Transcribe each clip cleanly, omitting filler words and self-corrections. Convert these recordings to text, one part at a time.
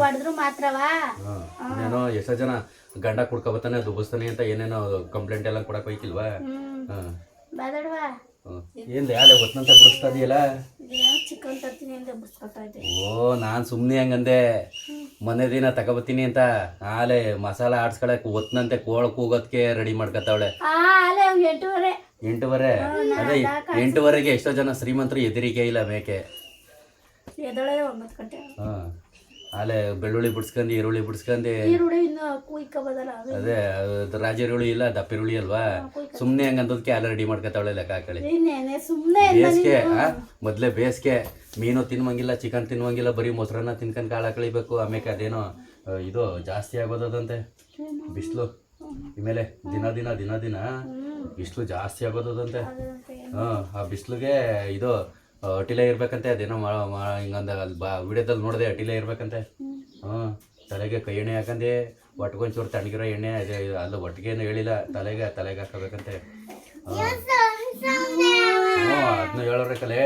ಹೊಡೆದ್ರು ಮಾತ್ರವಾ ಇನ್ನೇನೋ ಎಷ್ಟೋ ಜನ ಗಂಡ ಕುಡ್ಕೊಬತ್ತಾನೆ ದುಬ್ಬಿಸ್ತಾನೆ ಅಂತ ಏನೇನೋ ಕಂಪ್ಲೇಂಟ್ ಎಲ್ಲ ಕೊಡಕ್ ಹೋಯ್ಕಿಲ್ವಾ? ಬಾದಡ್ವಾ ಏನ್ ಯಾಲೆ ಒತ್ತಂತ ಬಿಡಿಸ್ತಾ ಇದೆಯಲ್ಲ? ಚಿಕನ್ ತರ್ತೀನಿ ಅಂತ ಬಿಡಿಸ್ಕೊತಾ ಇದ್ದೆ. ಓ ನಾನ್ ಸುಮ್ನೆ ಹಂಗಂದೆ ಮೊನ್ನೆ ದಿನ ತಗೋಬತ್ತೀನಿ ಅಂತ. ಆಲೆ ಮಸಾಲ ಆಡ್ಸ್ಕೊಳಕ್ ಒತ್ತನಂತೆ ಕೋಳ ಕೂಗೋದಕ್ಕೆ ರೆಡಿ ಮಾಡ್ಕೊತಾವಳೆ. 8:30 ಅದೇ 8:30ಗೆ ಎಷ್ಟೋ ಜನ ಶ್ರೀಮಂತರು ಎದುರಿಗೆ ಇಲ್ಲ ಮೇಕೆ. ಎದೊಳೆ 9 ಗಂಟೆ. ಆಲೆ ಬೆಳ್ಳುಳ್ಳಿ ಬಿಡ್ಸ್ಕೊಂಡು ಈರುಳ್ಳಿ ಬಿಡ್ಸ್ಕೊಂಡು ಅದೇ ರಾಜೀರುಳ್ಳಿ ಇಲ್ಲ ದಪ್ಪಿರುಳ್ಳಿ ಅಲ್ವಾ, ಸುಮ್ನೆ ಹಂಗಂದಕ್ಕೆ ಆಲೆ ರೆಡಿ ಮಾಡ್ಕೊತಾವಳೆ. ಲೆಕ್ಕ ಹಾಕಳಿ ಬೇಸ್ಗೆ ಮೊದ್ಲೇ ಬೇಸ್ಗೆ ಮೀನು ತಿನ್ವಂಗಿಲ್ಲ, ಚಿಕನ್ ತಿನ್ವಂಗಿಲ್ಲ, ಬರೀ ಮೊಸರನ್ನ ತಿನ್ಕೊಂಡು ಕಾಳು ಹಾಕಳಿಬೇಕು. ಆಮೇಲೆ ಅದೇನೋ ಇದು ಜಾಸ್ತಿ ಆಗೋದಂತೆ ಬಿಸಿಲು. ಇಮೇಲೆ ದಿನ ದಿನ ದಿನ ದಿನ ಬಿಸಿಲು ಜಾಸ್ತಿ ಆಗೋದಂತೆ. ಆ ಬಿಸಿಲಿಗೆ ಇದು ಅಟಿಲೆ ಇರ್ಬೇಕಂತೆ. ಅದೇನೋ ಹಿಂಗಂದ ವಿಡಿಯೋದಲ್ಲಿ ನೋಡಿದೆ, ಅಟಿಲೆ ಇರ್ಬೇಕಂತೆ. ತಲೆಗೆ ಕೈ ಎಣ್ಣೆ ಹಾಕಂದೆ, ಒಟ್ಕೊಂಚೂರು ತಣ್ಣಗಿರೋ ಎಣ್ಣೆ ಅದೇ ಅಲ್ಲ ಒಟ್ಟಿಗೇನು ಹೇಳಿಲ್ಲ, ತಲೆಗೆ ಹಾಕಬೇಕಂತೆ. ಅದನ್ನ ಹೇಳೋರಕಲೆ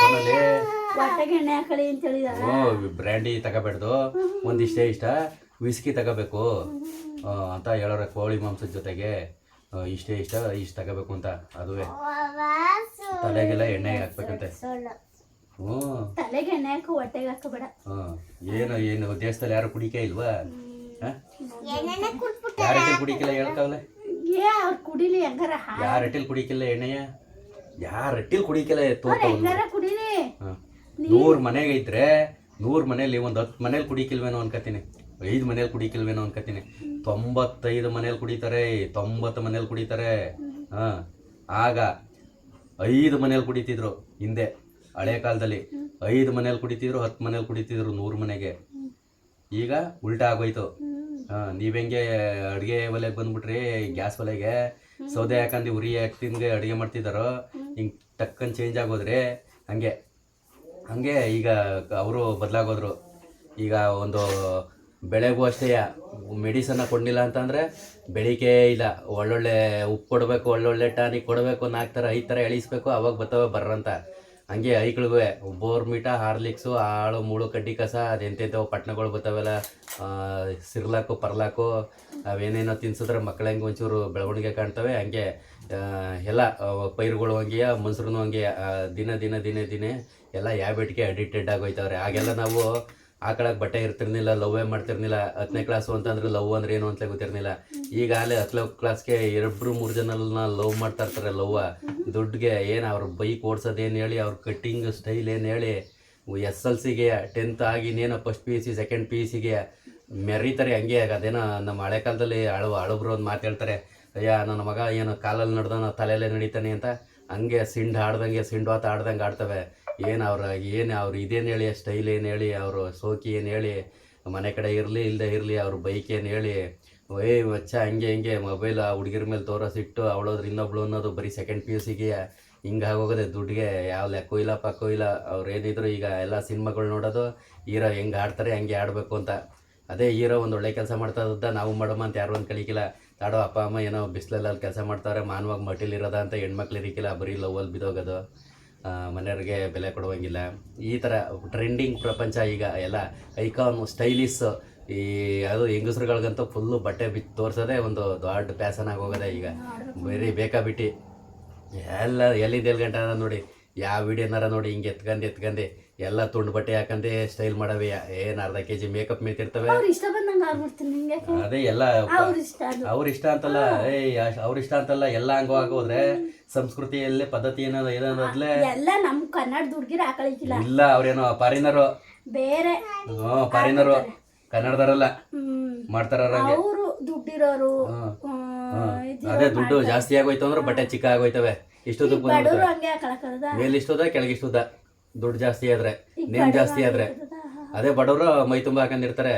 ಫೋನಲ್ಲಿ ಬ್ರ್ಯಾಂಡಿ ತಗೋಬೇಡ್ದು, ಒಂದಿಷ್ಟೇ ಇಷ್ಟ ವಿಸ್ಕಿ ತಗೋಬೇಕು ಅಂತ ಹೇಳೋರ. ಕೋಳಿ ಮಾಂಸದ ಜೊತೆಗೆ ಇಷ್ಟೇ ಇಷ್ಟು ತಗೋಬೇಕು ಅಂತ. ಅದುವೇ ತಲೆಗೆಲ್ಲ ಎಣ್ಣೆ ಹಾಕ್ಬೇಕಂತೆ. ತಲೆಗೆ ಎಣ್ಣೆ ಹಾಕು, ಹೊಟ್ಟೆಗೆ ಹಾಕಬೇಡ. ಏನು ದೇಶದಲ್ಲಿ ಯಾರು ಕುಡಿಕೆ ಇಲ್ವಾ? ಯಾರ ಕುಡಿಕಿಲ್ಲ ಹೇಳ್ತಾವಲ್ಲ? ಕುಡಿಲಿ ಹೆಂಗಾರ. ಯಾರ ಹಟ್ಟಿಲ್ ಕುಡಿಕಿಲ್ಲ ಎಣ್ಣೆಯ? ಯಾರ ಹಟ್ಟಿಲ್ ಕುಡಿಕಿಲ್ಲ? 100 ಮನೆಗೆ ಇದ್ರೆ 100 ಮನೇಲಿ ಒಂದು 10 ಮನೇಲಿ ಕುಡಿಕಿಲ್ವೇನೋ ಅನ್ಕತೀನಿ, 5 ಮನೇಲಿ ಕುಡಿಕಿಲ್ವೇನೋ ಅನ್ಕತೀನಿ. 95 ಮನೇಲಿ ಕುಡಿತಾರೆ, 90 ಮನೇಲಿ ಕುಡಿತಾರೆ. ಆಗ 5 ಮನೇಲಿ ಕುಡಿತಿದ್ರು ಹಿಂದೆ, ಹಳೆ ಕಾಲದಲ್ಲಿ 5 ಮನೇಲಿ ಕುಡಿತಿದ್ರು, 10 ಮನೇಲಿ ಕುಡಿತಿದ್ರು 100 ಮನೆಗೆ. ಈಗ ಉಲ್ಟಾ ಆಗೋಯ್ತು. ನೀವೆಂಗೆ ಅಡುಗೆ ಒಲೆಗೆ ಬಂದ್ಬಿಟ್ರಿ, ಗ್ಯಾಸ್ ಒಲೆಗೆ ಸೌದೆ ಹಾಕಂದು ಉರಿ ಹಾಕ್ತಿಂಗೆ ಅಡುಗೆ ಮಾಡ್ತಿದ್ದಾರೋ, ಹಿಂಗೆ ಟಕ್ಕನ್ ಚೇಂಜ್ ಆಗೋದ್ರೆ ಹಂಗೆ ಈಗ ಅವರು ಬದಲಾಗೋದ್ರು. ಈಗ ಒಂದು ಬೆಳೆಗೂ ಅಷ್ಟೇ ಮೆಡಿಸನ್ನ ಕೊಡಲಿಲ್ಲ ಅಂತಂದರೆ ಬೆಳಿಗ್ಗೆ ಇಲ್ಲ. ಒಳ್ಳೊಳ್ಳೆ ಉಪ್ಪು ಕೊಡಬೇಕು, ಒಳ್ಳೊಳ್ಳೆ ಟಾನಿಕ್ ಕೊಡಬೇಕು, 4 ಥರ 5 ಥರ ಎಳಿಸ್ಬೇಕು, ಅವಾಗ ಬರ್ತವೆ ಬರ್ರಂತ. ಹಂಗೆ ಐಕ್ಳಿಗೂ ಬೋರ್ಮಿಟ, ಹಾರ್ಲಿಕ್ಸು, ಆಳು ಮೂಳು ಕಡ್ಡಿ ಕಸ, ಅದೆಂತೆಂಥವು ಪಟ್ನಗಳು ಬರ್ತಾವೆಲ್ಲ, ಸಿರ್ಲಾಕು ಪರ್ಲಾಕು, ಅವೇನೇನೋ ತಿನ್ಸಿದ್ರೆ ಮಕ್ಕಳಂಗೆ ಒಂಚೂರು ಬೆಳವಣಿಗೆ ಕಾಣ್ತವೆ. ಹಂಗೆ ಎಲ್ಲ ಪೈರುಗಳು ಹಂಗೆ, ಮನ್ಸರು ಹಂಗೆ ದಿನ ದಿನ ದಿನೇ ದಿನೇ ಎಲ್ಲ ಹ್ಯಾಬಿಟ್ಗೆ ಅಡಿಕ್ಟೆಡ್ ಆಗೋಯ್ತವ್ರೆ. ಆಗೆಲ್ಲ ನಾವು ಆಕಳಕ್ಕೆ ಬಟ್ಟೆ ಇರ್ತಿರ್ಲಿಲ್ಲ, ಲವ್ವೇ ಮಾಡ್ತಿರ್ಲಿಲ್ಲ. 10ನೇ ಕ್ಲಾಸು ಅಂತಂದ್ರೆ ಲವ್ ಅಂದ್ರೆ ಏನು ಅಂತಲೇ ಗೊತ್ತಿರ್ಲಿಲ್ಲ. ಈಗಾಗಲೇ 10ನೇ ಕ್ಲಾಸ್ಗೆ 2-3 ಜನನ ಲವ್ ಮಾಡ್ತಾ ಇರ್ತಾರೆ. ಲವ್ವ ದುಡ್ಡಿಗೆ ಏನು ಅವ್ರ ಬೈಕ್ ಓಡಿಸೋದೇನು ಹೇಳಿ, ಅವ್ರ ಕಟ್ಟಿಂಗ್ ಸ್ಟೈಲ್ ಏನು ಹೇಳಿ, SLCಗೆ 10th ಆಗಿ ಇನ್ನೇನೋ ಫಸ್ಟ್ PUC ಸೆಕೆಂಡ್ PUCಗೆ ಮೆರೀತಾರೆ. ಹಂಗೆ ಅದೇನೋ ನಮ್ಮ ಹಳೆ ಕಾಲದಲ್ಲಿ ಹಳಬ್ರು ಒಂದು ಮಾತು ಹೇಳ್ತಾರೆ, ಅಯ್ಯ ನನ್ನ ಮಗ ಏನು ಕಾಲಲ್ಲಿ ನಡೆದೋ ತಲೆಯಲ್ಲೇ ನಡೀತಾನೆ ಅಂತ. ಹಂಗೆ ಸಿಂಡ್ವಾತ ಆಡ್ದಂಗೆ ಆಡ್ತವೆ. ಅವ್ರು ಇದೇನು ಹೇಳಿ, ಸ್ಟೈಲ್ ಏನು ಹೇಳಿ, ಅವರು ಸೋಕಿ ಏನು ಹೇಳಿ, ಮನೆ ಕಡೆ ಇರಲಿ ಇಲ್ಲದೆ ಇರಲಿ, ಅವ್ರ ಬೈಕ್ ಏನು ಹೇಳಿ, ಮಚ್ಚ ಹಿಂಗೆ ಮೊಬೈಲ್ ಆ ಹುಡುಗಿರ ಮೇಲೆ ತೋರಿಸಿಟ್ಟು ಅವಳೋದ್ರ ಇನ್ನೊಬ್ಳು ಅನ್ನೋದು ಬರೀ ಸೆಕೆಂಡ್ PUCಗೆ ಹಿಂಗಾಗೋಗೋದೆ. ದುಡ್ಡಿಗೆ ಯಾವ ಲೆಕ್ಕೂ ಇಲ್ಲ ಪಕ್ಕೂ ಇಲ್ಲ. ಅವ್ರು ಏನಿದ್ರು ಈಗ ಎಲ್ಲ ಸಿನಿಮಾಗಳು ನೋಡೋದು, ಹೀರೋ ಹೆಂಗೆ ಆಡ್ತಾರೆ ಹಂಗೆ ಆಡಬೇಕು ಅಂತ. ಅದೇ ಹೀರೋ ಒಂದು ಒಳ್ಳೆ ಕೆಲಸ ಮಾಡ್ತಾ ಇದ್ದ ನಾವು ಮಾಡಮ್ಮ ಅಂತ ಯಾರು ಒಂದು ಕಲಿಕಿಲ್ಲ. ತಾಡೋ ಅಪ್ಪ ಅಮ್ಮ ಏನೋ ಬಿಸಿಲಲ್ಲಿ ಕೆಲಸ ಮಾಡ್ತಾರೆ, ಮಾನವಾಗಿ ಮಟ್ಟಿಲಿರೋದ ಅಂತ ಹೆಣ್ಮಕ್ಳು ಇರಿಕಿಲ್ಲ, ಬರೀ ಲವ್ವಲ್ಲಿ ಬಿದ್ದೋಗೋದು, ಮನೆಯವ್ರಿಗೆ ಬೆಲೆ ಕೊಡುವಂಗಿಲ್ಲ. ಈ ಥರ ಟ್ರೆಂಡಿಂಗ್ ಪ್ರಪಂಚ ಈಗ. ಎಲ್ಲ ಐಕಾನ್ ಸ್ಟೈಲಿಶ್ ಅದು ಹೆಂಗಸ್ರುಗಳಿಗಂತೂ ಫುಲ್ಲು ಬಟ್ಟೆ ಬಿಚ್ಚಿ ತೋರಿಸೋದೇ ಒಂದು ದೊಡ್ಡ ಪ್ಯಾಸನ್ ಆಗೋಗದೆ ಈಗ. ಬರೀ ಬೇಕಾಬಿಟ್ಟು ಎಲ್ಲ ಎಲ್ಲಿಂದ ಎಲ್ಲಿ ಗಂಟೆ ನೋಡಿ, ಯಾವ ವಿಡಿಯೋನಾರ ನೋಡಿ ಹಿಂಗೆ ಎತ್ಕಂಡು ಎಲ್ಲ ತುಂಡು ಬಟ್ಟೆ ಹಾಕಂದೆ ಸ್ಟೈಲ್ ಮಾಡವೆ. ಏನು ಅರ್ಧ kg ಮೇಕಪ್ ಮೇತಿರ್ತವೆ. ಅದೇ ಎಲ್ಲ ಅವ್ರ ಇಷ್ಟ ಅಂತಲ್ಲ, ಅವ್ರ ಇಷ್ಟ ಅಂತಲ್ಲ, ಎಲ್ಲ ಹಂಗೋದ್ರೆ ಸಂಸ್ಕೃತಿಯಲ್ಲೇ ಪದ್ಧತಿ ಏನಾದ್ಲೇ ಎಲ್ಲ ನಮ್ಮ ಕನ್ನಡ ದುಡ್ಗಿರ ಹಾಕಲಿಕ್ಕಿಲ್ಲ. ಇಲ್ಲ, ಅವ್ರೇನೋ ಫಾರಿನರು, ಬೇರೆ ಫಾರಿನರು, ಕನ್ನಡದವರಲ್ಲ ಮಾಡ್ತಾರ. ಅವರು ದುಡ್ಡಿರೋರು. ಅದೇ ದುಡ್ಡು ಜಾಸ್ತಿ ಆಗೋಯ್ತು ಅಂದ್ರೆ ಬಟ್ಟೆ ಚಿಕ್ಕ ಆಗೋಯ್ತವೆ. ಇಷ್ಟುದ ಮೇಲೆ ಇಷ್ಟುದ ಕೆಳಗೆ ಇಷ್ಟುದ. ದುಡ್ಡು ಜಾಸ್ತಿ ಆದ್ರೆ, ನೇಮ್ ಜಾಸ್ತಿ ಆದ್ರೆ, ಅದೇ ಬಡವರು ಮೈ ತುಂಬ ಹಾಕೊಂಡಿರ್ತಾರೆ.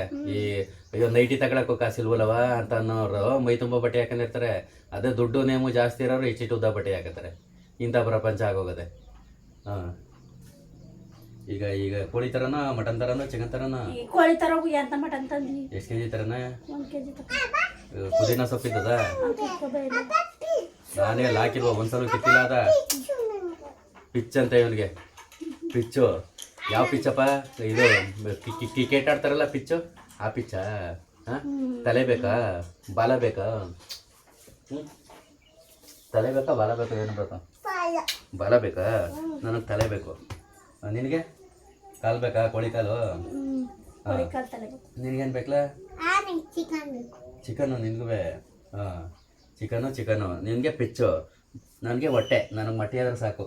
ಅಯ್ಯೋ ನೈಟಿ ತಗೊಳಕ್ಕೂ ಕಾಸಿಲ್ವಲ್ಲವ ಅಂತ ಅನ್ನೋರು ಮೈ ತುಂಬ ಬಟ್ಟೆ ಹಾಕೊಂಡಿರ್ತಾರೆ. ಅದೇ ದುಡ್ಡು ನೇಮು ಜಾಸ್ತಿ ಇರೋರು ಇಷ್ಟಿಟ್ಟು ಉದ್ದ ಬಟ್ಟೆ ಹಾಕತ್ತಾರೆ. ಇಂಥ ಪ್ರಪಂಚ ಆಗೋಗದೆ. ಈಗ ಕೋಳಿ ತರನ, ಮಟನ್ ತರನ, ಚಿಕನ್ ತರನ? ಕೋಳಿ ತರ ಎಂತ ಮಟನ್ ತಂದಿ? ಎಷ್ಟು kg ತರನ? 1 kg. ಪುದೀನ ಸೊಪ್ಪಿದ್ದದ? ನಾನೇ ಹಾಕಿಲ್ವ ಒಂದ್ಸಲ ಕಿತ್ತಿಲ್ಲ. ಅದ ಪಿಚ್ ಅಂತ ಇವನಿಗೆ ಪಿಚ್ಚು ಯಾವ ಪಿಚ್ಚಪ್ಪ ಇದು ಕ್ರಿಕೆಟ್ ಆಡ್ತಾರಲ್ಲ ಪಿಚ್ಚು ಆ ಪಿಚ್ಚ ಹಾಂ ತಲೆ ಬೇಕಾ ಬಾಲ ಬೇಕಾ ತಲೆ ಬೇಕಾ ಬಾಲ ಬೇಕಾ ಏನು ಬೇಕಾ ಬಾಲ ಬೇಕಾ ನನಗೆ ತಲೆ ಬೇಕು ನಿನಗೆ ಕಾಲು ಬೇಕಾ ಕೋಳಿ ಕಾಲು ನಿನಗೇನು ಬೇಕಲ್ಲ ಚಿಕನ್ನು ನಿನಗೂ ಹಾಂ ಚಿಕನ್ನು ನಿನಗೆ ಪಿಚ್ಚು ನನಗೆ ಹೊಟ್ಟೆ ನನಗೆ ಮೊಟ್ಟೆ ಆದ್ರೆ ಸಾಕು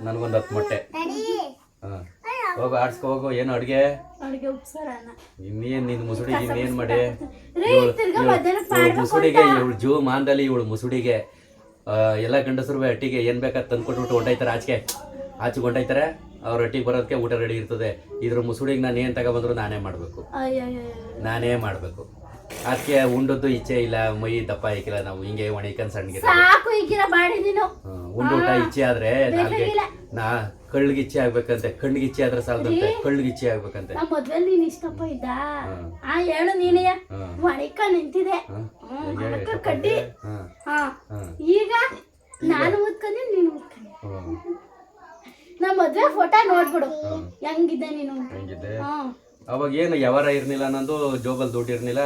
ನನಗೊಂದು 10 ಮೊಟ್ಟೆ ಹಾಂ ಹೋಗು ಆಡ್ಸ್ಕೊ ಹೋಗು ಏನು ಅಡುಗೆ ಇನ್ನೇನು ನಿನ್ನ ಮುಸುಡಿಗೆ ಇನ್ನೇನು ಮಾಡಿ ಮುಸುಡಿಗೆ ಇವಳು ಜೂ ಮಾಂದಲ್ಲಿ ಇವಳು ಮುಸುಡಿಗೆ ಎಲ್ಲ ಗಂಡಸರು ಅಟ್ಟಿಗೆ ಏನು ಬೇಕಾದ ತಂದ್ಕೊಟ್ಬಿಟ್ಟು ಹೊಂಟೈತಾರೆ ಆಚೆಗೆ ಹೊಂಟೈತಾರೆ ಅವ್ರ ಒಟ್ಟಿಗೆ ಬರೋದಕ್ಕೆ ಊಟ ರೆಡಿ ಇರ್ತದೆ ಇದ್ರ ಮುಸುಡಿಗೆ ನಾನು ಏನು ತಗೊಬಂದ್ರು ನಾನೇ ಮಾಡಬೇಕು ಅದಕ್ಕೆ ಉಂಡದ್ದು ಇಚ್ಛೆ ಇಲ್ಲ ಮೈ ದಪ್ಪ ಹಾಕಿಲ್ಲ ನಾವು ಹಿಂಗೆ ಒಣಗಿಕೊಂಡು ಸಣ್ಣಗಿರ ಉಂಡು ಊಟ ಇಚ್ಛೆ ಆದ್ರೆ ನಾ ಕಳ್ಳಿಗೆ ಇಚ್ಛೆ ಆಗ್ಬೇಕಂತೆ ಕಣ್ಣಿಗೆ ಇಚ್ಛೆ ಆದ್ರೆ ಸಾಲದಂತೆ ಕಳ್ಳಿಗೆ ಇಚ್ಛೆ ಆಗ್ಬೇಕಂತೆ ಮದ್ವೆಲ್ ನೀನ್ ಇಷ್ಟಪ್ಪ ಇದ್ದ ಹೇಳು ನೀನೇ ಒಣಕ ನಿಂತಿದೆ ಕಡ್ಡಿ ಈಗ ನಾನು ಮುತ್ಕೊಂಡಿ ನೀನು ಮುತ್ಕೊಂಡಿ ನಾ ಮದ್ವೆ ಫೋಟೋ ನೋಡ್ಬಿಡು ಹೆಂಗಿದ್ದೆ ನೀನು ಹೆಂಗಿದ್ದೆ ಅವಾಗ ಏನು ಯಾವಾರ ಇರ್ನಿಲ್ಲ ನಂದು ಜೋಬಲ್ ದುಡ್ಡು ಇರ್ನಿಲ್ಲ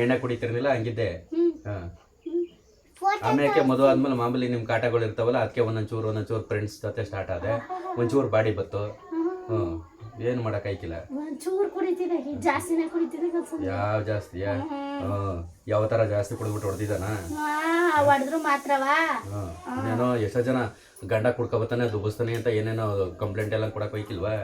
ಎಣ್ಣೆ ಕುಡಿತಿರ್ನಿಲ್ಲ ಹಂಗಿದ್ದೆ ಆಮೇಲೆ ಮದುವೆ ಆದ್ಮೇಲೆ ಮಾಮೂಲಿ ನಿಮ್ಮ ಕಾಟಗಳು ಇರ್ತಾವಲ್ಲ ಅದಕ್ಕೆ ಒಂದೊಂಚೂರು ಫ್ರೆಂಡ್ಸ್ ಜೊತೆ ಸ್ಟಾರ್ಟ್ ಆದೆ ಒಂಚೂರು ಬಾಡಿ ಬತ್ತು ಏನು ಮಾಡಕ್ ಆಯ್ಕಿಲ್ಲ ಯಾವ ಜಾಸ್ತಿ ಯಾವ ತರ ಜಾಸ್ತಿ ಕುಡಿದ್ಬಿಟ್ಟು ಹೊಡೆದಿದ್ದಾನ ಏನೋ ಎಷ್ಟೋ ಜನ ಗಂಡ ಕುಡ್ಕೊಬತ್ತಾನೆ ದುಬಸ್ತಾನೆ ಅಂತ ಏನೇನೋ ಕಂಪ್ಲೇಂಟ್ ಎಲ್ಲ ಕೊಡಕ್ ಹೋಯ್ಕಿಲ್ವಾ